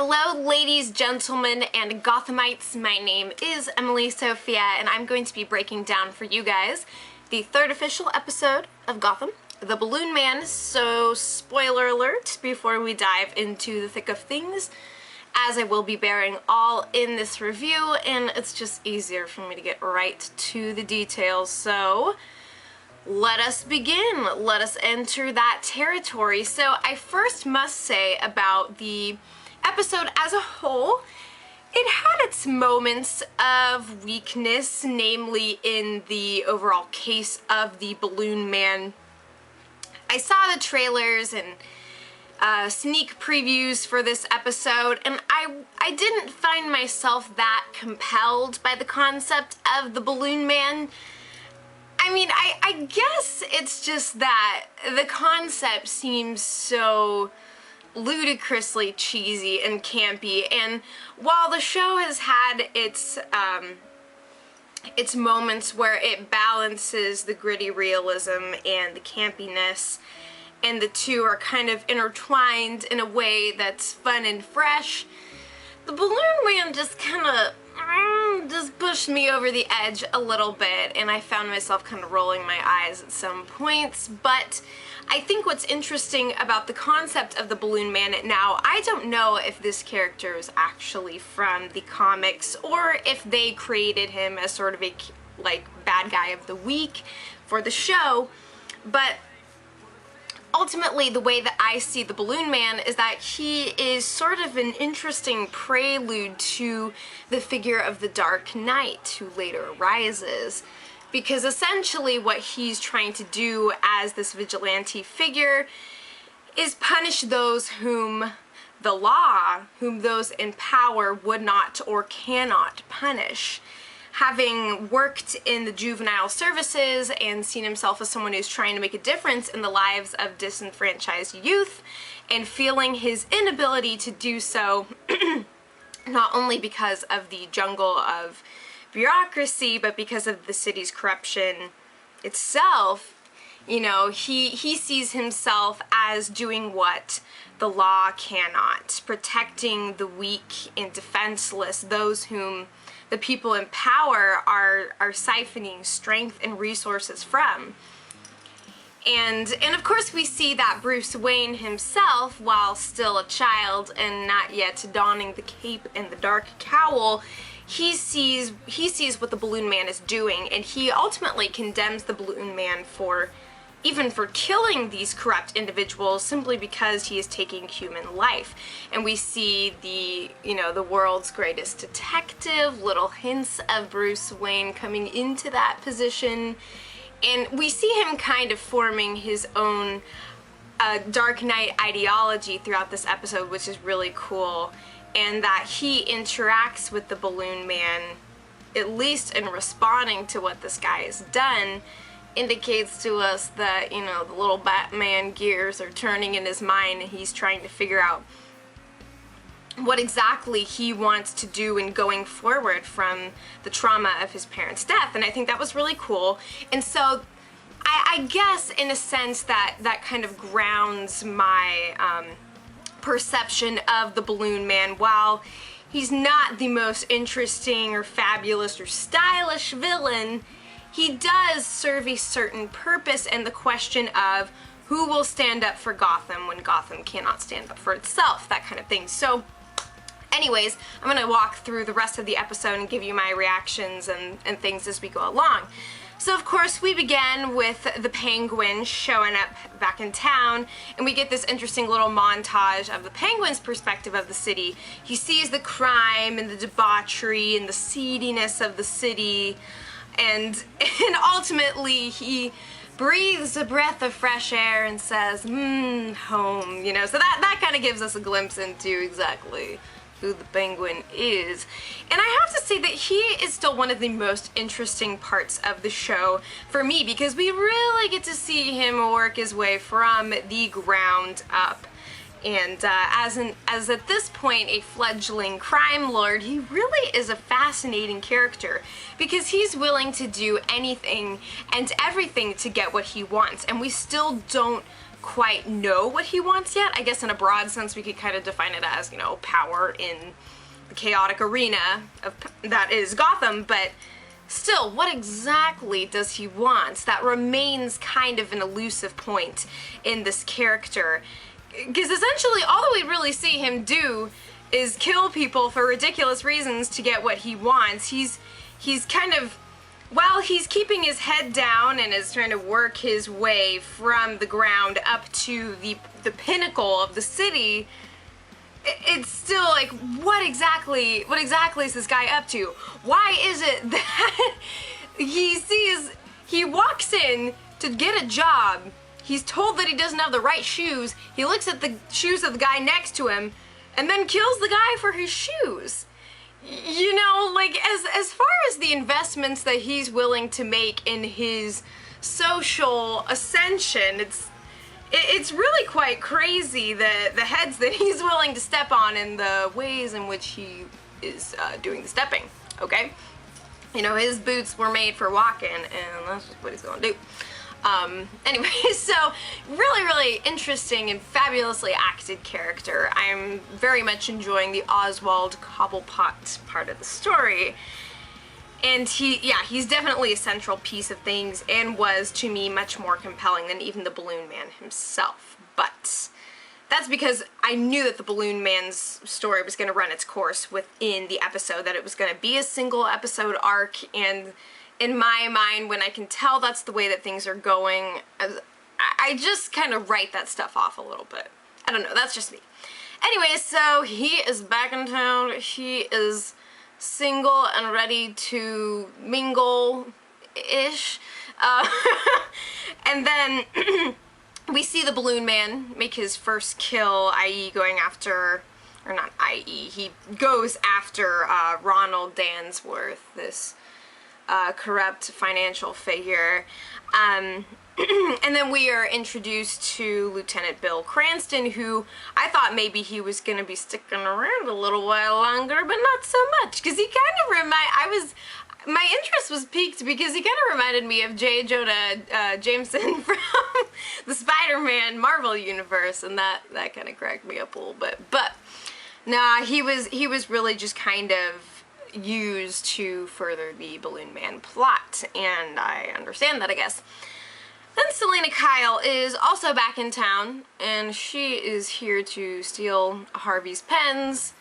Hello ladies, gentlemen, and Gothamites. My name is Emily Sophia, and I'm going to be breaking down for you guys the third official episode of Gotham, The Balloonman. So spoiler alert before we dive into the thick of things, as I will be bearing all in this review, and it's just easier for me to get right to the details. So let us begin. Let us enter that territory. So I first must say about the episode as a whole, it had its moments of weakness, namely in the overall case of the Balloonman. I saw the trailers and sneak previews for this episode, and I didn't find myself that compelled by the concept of the Balloonman. I mean, I guess it's just that the concept seems so ludicrously cheesy and campy, and while the show has had its moments where it balances the gritty realism and the campiness, and the two are kind of intertwined in a way that's fun and fresh, the Balloonman just kind of just pushed me over the edge a little bit, and I found myself kind of rolling my eyes at some points. But I think what's interesting about the concept of the Balloonman now, I don't know if this character is actually from the comics or if they created him as sort of a like bad guy of the week for the show, but ultimately the way that I see the Balloonman is that he is sort of an interesting prelude to the figure of the Dark Knight who later arises. Because essentially what he's trying to do as this vigilante figure is punish those whom the law, whom those in power would not or cannot punish. Having worked in the juvenile services and seen himself as someone who's trying to make a difference in the lives of disenfranchised youth, and feeling his inability to do so, not only because of the jungle of bureaucracy, but because of the city's corruption itself, you know, he sees himself as doing what the law cannot, protecting the weak and defenseless, those whom the people in power are siphoning strength and resources from. And of course we see that Bruce Wayne himself, while still a child and not yet donning the cape and the dark cowl, he sees what the Balloonman is doing, and he ultimately condemns the Balloonman for killing these corrupt individuals simply because he is taking human life. And we see the world's greatest detective, little hints of Bruce Wayne coming into that position, and we see him kind of forming his own Dark Knight ideology throughout this episode, which is really cool. And that he interacts with the Balloonman, at least in responding to what this guy has done, indicates to us that, you know, the little Batman gears are turning in his mind, and he's trying to figure out what exactly he wants to do in going forward from the trauma of his parents' death. And I think that was really cool. And so I guess in a sense that kind of grounds my perception of the Balloonman. While he's not the most interesting or fabulous or stylish villain, he does serve a certain purpose and the question of who will stand up for Gotham when Gotham cannot stand up for itself, that kind of thing. So anyways, I'm gonna walk through the rest of the episode and give you my reactions and things as we go along. So of course we begin with the Penguin showing up back in town, and we get this interesting little montage of the Penguin's perspective of the city. He sees the crime and the debauchery and the seediness of the city, and ultimately he breathes a breath of fresh air and says, home, you know. So that kind of gives us a glimpse into exactly who the Penguin is. And I have to say that he is still one of the most interesting parts of the show for me, because we really get to see him work his way from the ground up. And as at this point a fledgling crime lord, he really is a fascinating character, because he's willing to do anything and everything to get what he wants, and we still don't quite know what he wants yet. I guess in a broad sense we could kind of define it as, you know, power in the chaotic arena of that is Gotham, but still, what exactly does he want? That remains kind of an elusive point in this character, because essentially all that we really see him do is kill people for ridiculous reasons to get what he wants. He's kind of, while he's keeping his head down and is trying to work his way from the ground up to the pinnacle of the city, it's still like, what exactly is this guy up to? Why is it that he walks in to get a job, he's told that he doesn't have the right shoes, he looks at the shoes of the guy next to him, and then kills the guy for his shoes? You know, like, as far as the investments that he's willing to make in his social ascension, it's really quite crazy the heads that he's willing to step on and the ways in which he is doing the stepping, okay? You know, his boots were made for walking, and that's just what he's gonna do. Anyway, so really interesting and fabulously acted character. I'm very much enjoying the Oswald Cobblepot part of the story. And he's definitely a central piece of things and was, to me, much more compelling than even the Balloonman himself. But that's because I knew that the Balloonman's story was going to run its course within the episode, that it was going to be a single episode arc, and in my mind, when I can tell that's the way that things are going, I just kind of write that stuff off a little bit. I don't know, that's just me. Anyway, so he is back in town. He is single and ready to mingle-ish. And then we see the Balloonman make his first kill, i.e. going after, or not i.e., he goes after Ronald Dansworth, this corrupt financial figure. And then we are introduced to Lieutenant Bill Cranston, who I thought maybe he was going to be sticking around a little while longer, but not so much, because he kind of my interest was piqued because he kind of reminded me of J. Jonah Jameson from the Spider-Man Marvel universe, and that kind of cracked me up a little bit. But nah, he was really just kind of used to further the Balloonman plot, and I understand that, I guess. Then Selena Kyle is also back in town, and she is here to steal Harvey's pens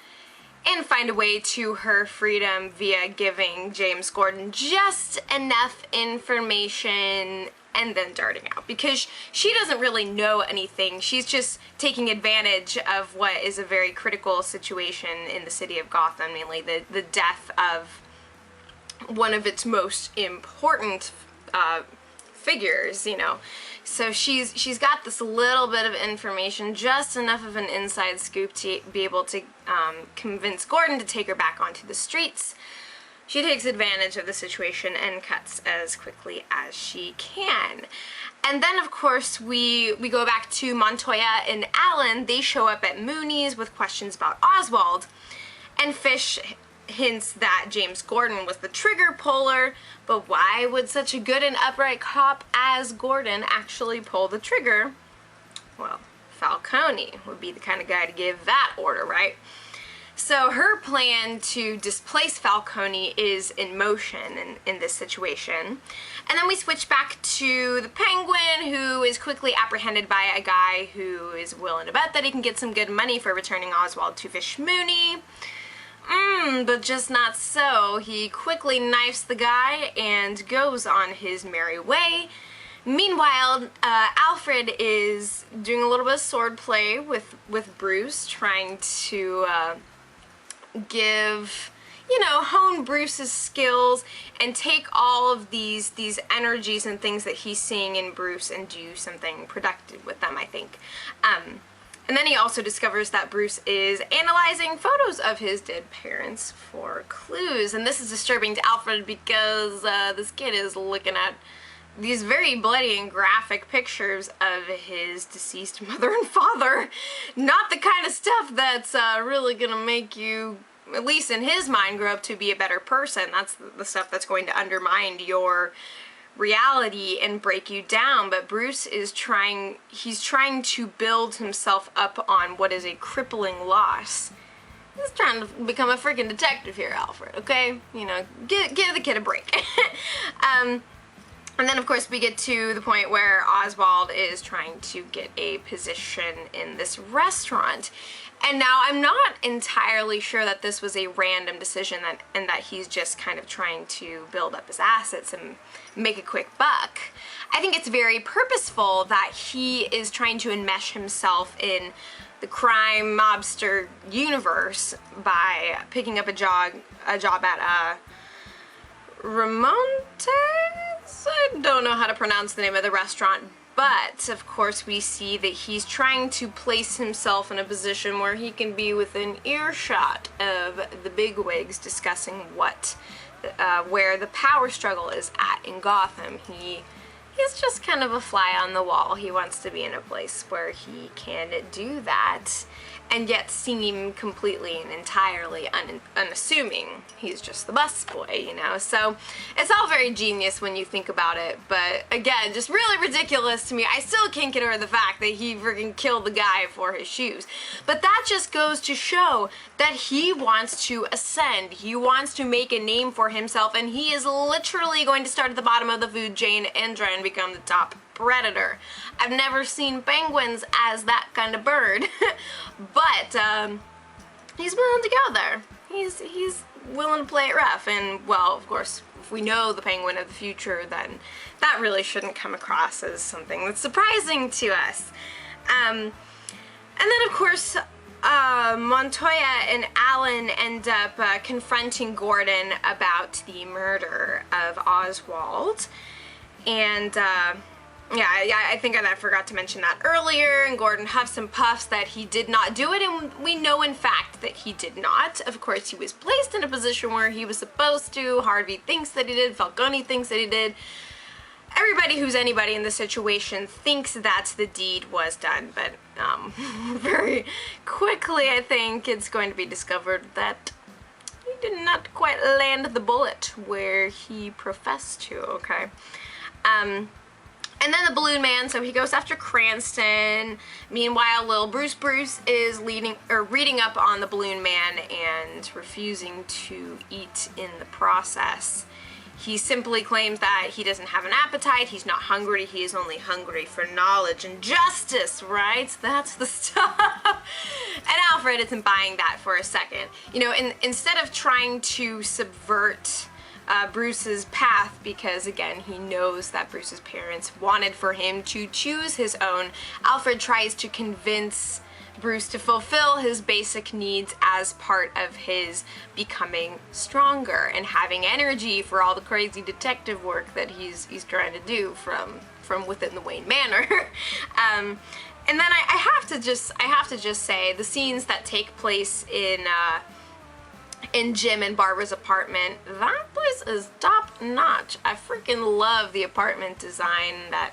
and find a way to her freedom via giving James Gordon just enough information and then darting out, because she doesn't really know anything. She's just taking advantage of what is a very critical situation in the city of Gotham, mainly the death of one of its most important figures, you know. So she's got this little bit of information, just enough of an inside scoop to be able to convince Gordon to take her back onto the streets. She takes advantage of the situation and cuts as quickly as she can. And then, of course, we go back to Montoya and Alan. They show up at Mooney's with questions about Oswald. And Fish hints that James Gordon was the trigger puller, but why would such a good and upright cop as Gordon actually pull the trigger? Well, Falcone would be the kind of guy to give that order, right? So her plan to displace Falcone is in motion in this situation. And then we switch back to the Penguin, who is quickly apprehended by a guy who is willing to bet that he can get some good money for returning Oswald to Fish Mooney. But just not so. He quickly knifes the guy and goes on his merry way. Meanwhile, Alfred is doing a little bit of sword play with Bruce, trying to hone Bruce's skills and take all of these energies and things that he's seeing in Bruce and do something productive with them, I think. And then he also discovers that Bruce is analyzing photos of his dead parents for clues. And this is disturbing to Alfred because this kid is looking at these very bloody and graphic pictures of his deceased mother and father. Not the kind of stuff that's really gonna make you, at least in his mind, grow up to be a better person. That's the stuff that's going to undermine your reality and break you down, but Bruce is trying to build himself up on what is a crippling loss. He's trying to become a freaking detective here, Alfred, okay? You know, give the kid a break. And then, of course, we get to the point where Oswald is trying to get a position in this restaurant. And now I'm not entirely sure that this was a random decision and that he's just kind of trying to build up his assets and make a quick buck. I think it's very purposeful that he is trying to enmesh himself in the crime mobster universe by picking up a job at Ramontes? I don't know how to pronounce the name of the restaurant, but of course we see that he's trying to place himself in a position where he can be within earshot of the bigwigs discussing where the power struggle is at in Gotham. He's just kind of a fly on the wall. He wants to be in a place where he can do that and yet seem completely and entirely unassuming. He's just the busboy, you know? So it's all very genius when you think about it, but again, just really ridiculous to me. I still can't get over the fact that he freaking killed the guy for his shoes. But that just goes to show that he wants to ascend. He wants to make a name for himself, and he is literally going to start at the bottom of the food chain and try and become the top predator. I've never seen penguins as that kind of bird, but he's willing to go there. He's willing to play it rough, and well, of course, if we know the penguin of the future, then that really shouldn't come across as something that's surprising to us. And then, of course, Montoya and Alan end up confronting Gordon about the murder of Oswald, and yeah, I think I forgot to mention that earlier, and Gordon huffs and puffs that he did not do it, and we know in fact that he did not. Of course, he was placed in a position where he was supposed to. Harvey thinks that he did, Falcone thinks that he did. Everybody who's anybody in this situation thinks that the deed was done, but very quickly I think it's going to be discovered that he did not quite land the bullet where he professed to, okay? And then the Balloon Man, so he goes after Cranston. Meanwhile, little Bruce is reading up on the Balloon Man and refusing to eat in the process. He simply claims that he doesn't have an appetite, he's not hungry, he is only hungry for knowledge and justice, right? That's the stuff. And Alfred isn't buying that for a second. You know, instead of trying to subvert Bruce's path, because again he knows that Bruce's parents wanted for him to choose his own, Alfred tries to convince Bruce to fulfill his basic needs as part of his becoming stronger and having energy for all the crazy detective work that he's trying to do from within the Wayne Manor. And then I have to just say the scenes that take place in Jim and Barbara's apartment, that place is top notch. I freaking love the apartment design, that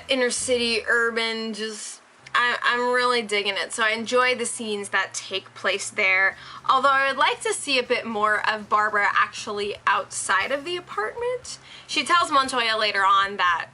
inner city urban, just I'm really digging it. So I enjoy the scenes that take place there, although I would like to see a bit more of Barbara actually outside of the apartment. She tells Montoya later on that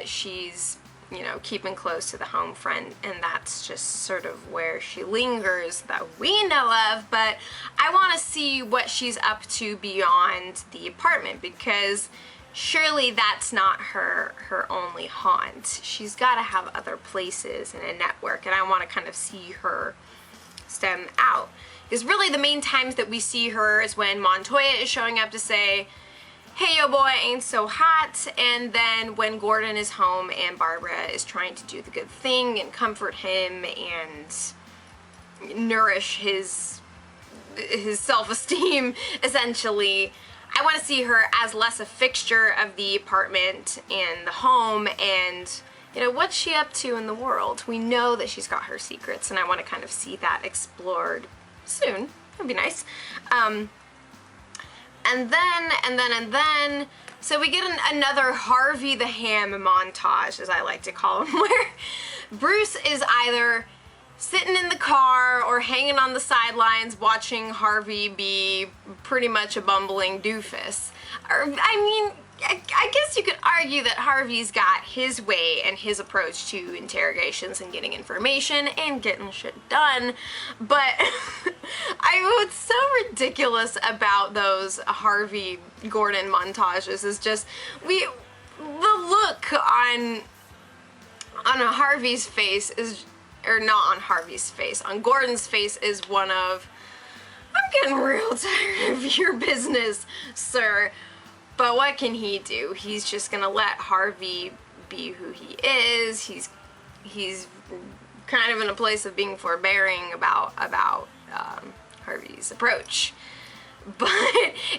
she's, you know, keeping close to the home front, and that's just sort of where she lingers that we know of, but I want to see what she's up to beyond the apartment, because surely that's not her only haunt. She's got to have other places and a network, and I want to kind of see her stem out, because really the main times that we see her is when Montoya is showing up to say, hey, yo boy, ain't so hot, and then when Gordon is home and Barbara is trying to do the good thing and comfort him and nourish his self-esteem, essentially. I want to see her as less a fixture of the apartment and the home, and, you know, what's she up to in the world? We know that she's got her secrets, and I want to kind of see that explored soon. That'd be nice. And then, so we get another Harvey the Ham montage, as I like to call him, where Bruce is either sitting in the car or hanging on the sidelines watching Harvey be pretty much a bumbling doofus. Or, I mean, I guess you could argue that Harvey's got his way and his approach to interrogations and getting information and getting shit done, but what's so ridiculous about those Harvey Gordon montages is just the look on Harvey's face is, or not on Harvey's face, on Gordon's face is one of, I'm getting real tired of your business, sir. But what can he do? He's just gonna let Harvey be who he is. He's kind of in a place of being forbearing about Harvey's approach. But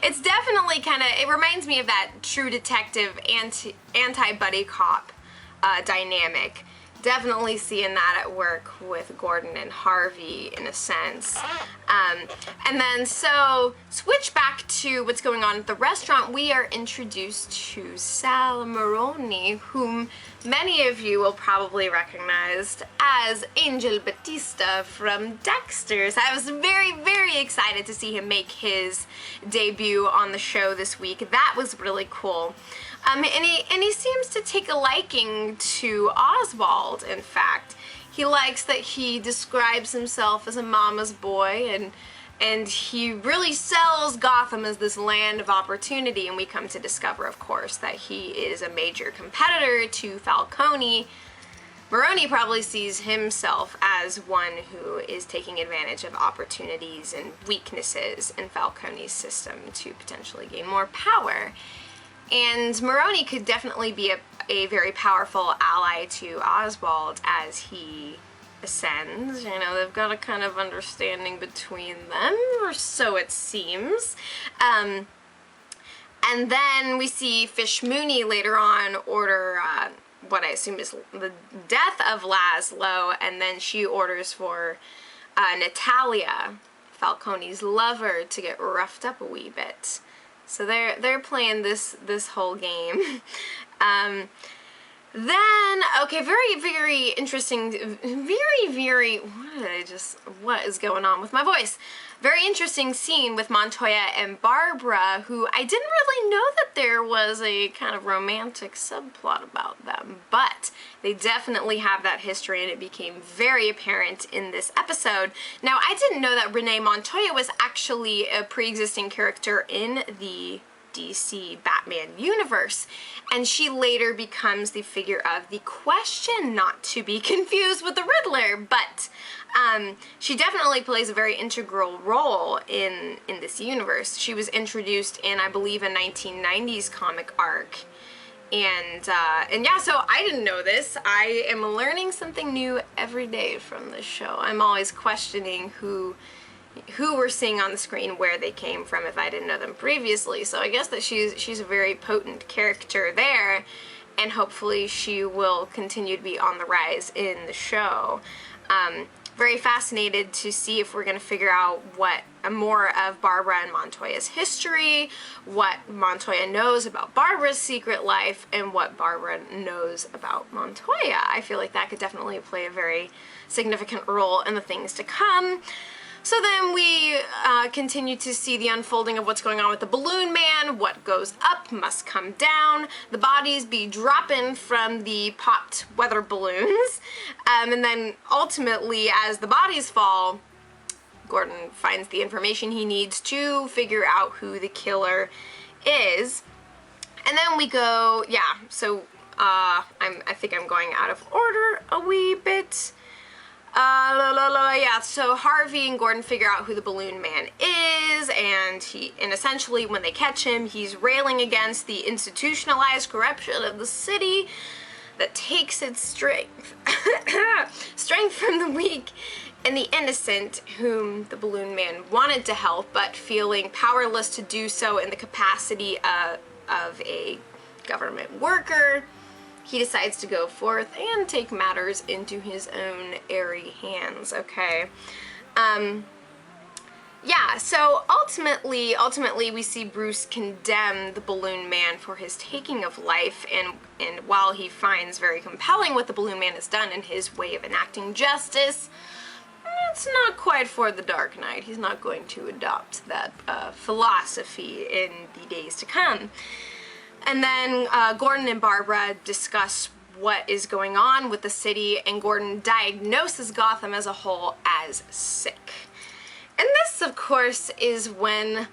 it's definitely it reminds me of that True Detective anti-buddy cop dynamic. Definitely seeing that at work with Gordon and Harvey in a sense. And then so switch back to what's going on at the restaurant. We are introduced to Sal Maroni, whom many of you will probably recognize as Angel Batista from Dexter's. I was very, very excited to see him make his debut on the show this week. That was really cool. And he seems to take a liking to Oswald, in fact. He likes that he describes himself as a mama's boy, and he really sells Gotham as this land of opportunity, and we come to discover, of course, that he is a major competitor to Falcone. Maroni probably sees himself as one who is taking advantage of opportunities and weaknesses in Falcone's system to potentially gain more power. And Maroni could definitely be a very powerful ally to Oswald as he ascends. You know, they've got a kind of understanding between them, or so it seems. And then we see Fish Mooney later on order what I assume is the death of Laszlo, and then she orders for Natalia, Falcone's lover, to get roughed up a wee bit. So they're playing this whole game. Then, okay, very, very interesting, very, what is going on with my voice? Very interesting scene with Montoya and Barbara, who I didn't really know that there was a kind of romantic subplot about them, but they definitely have that history, and it became very apparent in this episode. Now, I didn't know that Renee Montoya was actually a pre-existing character in the DC Batman universe, and she later becomes the figure of the Question, not to be confused with the Riddler, but she definitely plays a very integral role in this universe. She was introduced in, I believe, a 1990s comic arc, and yeah, so I didn't know this. I am learning something new every day from this show. I'm always questioning who we're seeing on the screen, where they came from, if I didn't know them previously. So I guess that she's a very potent character there, and hopefully she will continue to be on the rise in the show. Very fascinated to see if we're going to figure out what more of Barbara and Montoya's history, what Montoya knows about Barbara's secret life, and what Barbara knows about Montoya. I feel like that could definitely play a very significant role in the things to come. So then we continue to see the unfolding of what's going on with the Balloonman. What goes up must come down. The bodies be dropping from the popped weather balloons. And then ultimately, as the bodies fall, Gordon finds the information he needs to figure out who the killer is. And then we go, yeah, so I think I'm going out of order a wee bit. Yeah, so Harvey and Gordon figure out who the Balloonman is, and essentially when they catch him, he's railing against the institutionalized corruption of the city that takes its strength from the weak and the innocent, whom the Balloonman wanted to help, but feeling powerless to do so in the capacity of a government worker, he decides to go forth and take matters into his own airy hands. Okay. Yeah, so ultimately we see Bruce condemn the Balloonman for his taking of life, and while he finds very compelling what the Balloonman has done in his way of enacting justice, it's not quite for the Dark Knight. He's not going to adopt that philosophy in the days to come. And then Gordon and Barbara discuss what is going on with the city, and Gordon diagnoses Gotham as a whole as sick. And this, of course, is when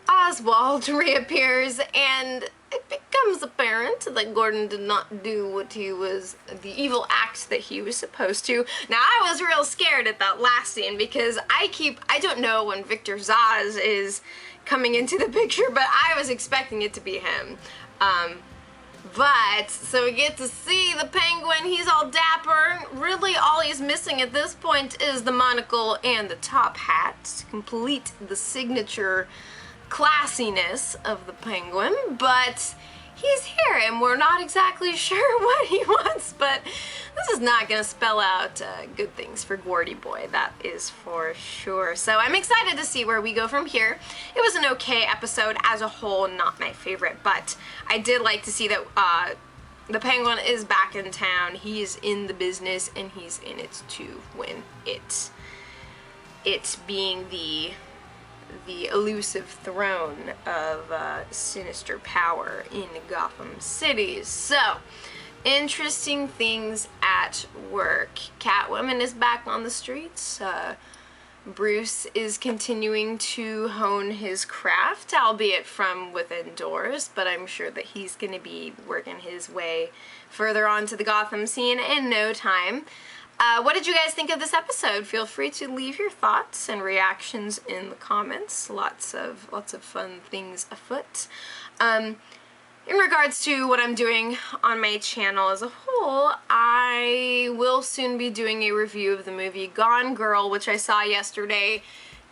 Oswald reappears, and it becomes apparent that Gordon did not do what he was, the evil act that he was supposed to. Now, I was real scared at that last scene because I don't know when Victor Zsasz is coming into the picture, but I was expecting it to be him. So we get to see the Penguin. He's all dapper. Really, all he's missing at this point is the monocle and the top hat to complete the signature classiness of the Penguin, but he's here and we're not exactly sure what he wants, but this is not going to spell out good things for Gordy Boy, that is for sure. So I'm excited to see where we go from here. It was an okay episode as a whole, not my favorite, but I did like to see that the Penguin is back in town, he's in the business, and he's in it to win it. It being the elusive throne of sinister power in Gotham City. So, interesting things at work. Catwoman is back on the streets. Bruce is continuing to hone his craft, albeit from within doors, but I'm sure that he's going to be working his way further onto the Gotham scene in no time. What did you guys think of this episode? Feel free to leave your thoughts and reactions in the comments. Lots of fun things afoot. In regards to what I'm doing on my channel as a whole, I will soon be doing a review of the movie Gone Girl, which I saw yesterday.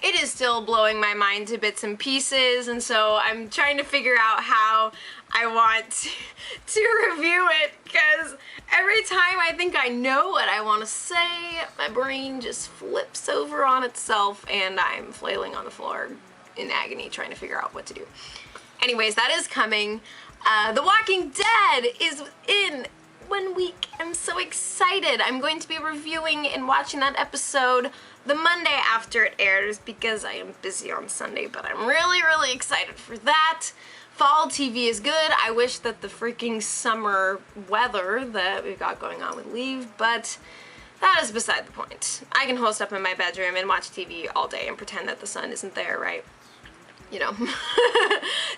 It is still blowing my mind to bits and pieces, and so I'm trying to figure out how I want to review it, because every time I think I know what I want to say, my brain just flips over on itself and I'm flailing on the floor in agony trying to figure out what to do. Anyways, that is coming. The Walking Dead is in 1 week. I'm so excited. I'm going to be reviewing and watching that episode the Monday after it airs because I am busy on Sunday, but I'm really excited for that. Fall TV is good. I wish that the freaking summer weather that we've got going on would leave, but that is beside the point. I can holst up in my bedroom and watch TV all day and pretend that the sun isn't there, right? You know.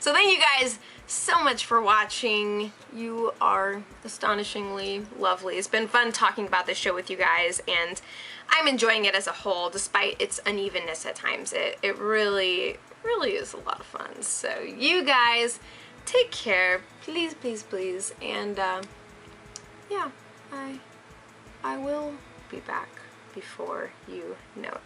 So thank you guys so much for watching. You are astonishingly lovely. It's been fun talking about this show with you guys, and I'm enjoying it as a whole, despite its unevenness at times. It really is a lot of fun. So you guys take care, please, and yeah, I will be back before you know it.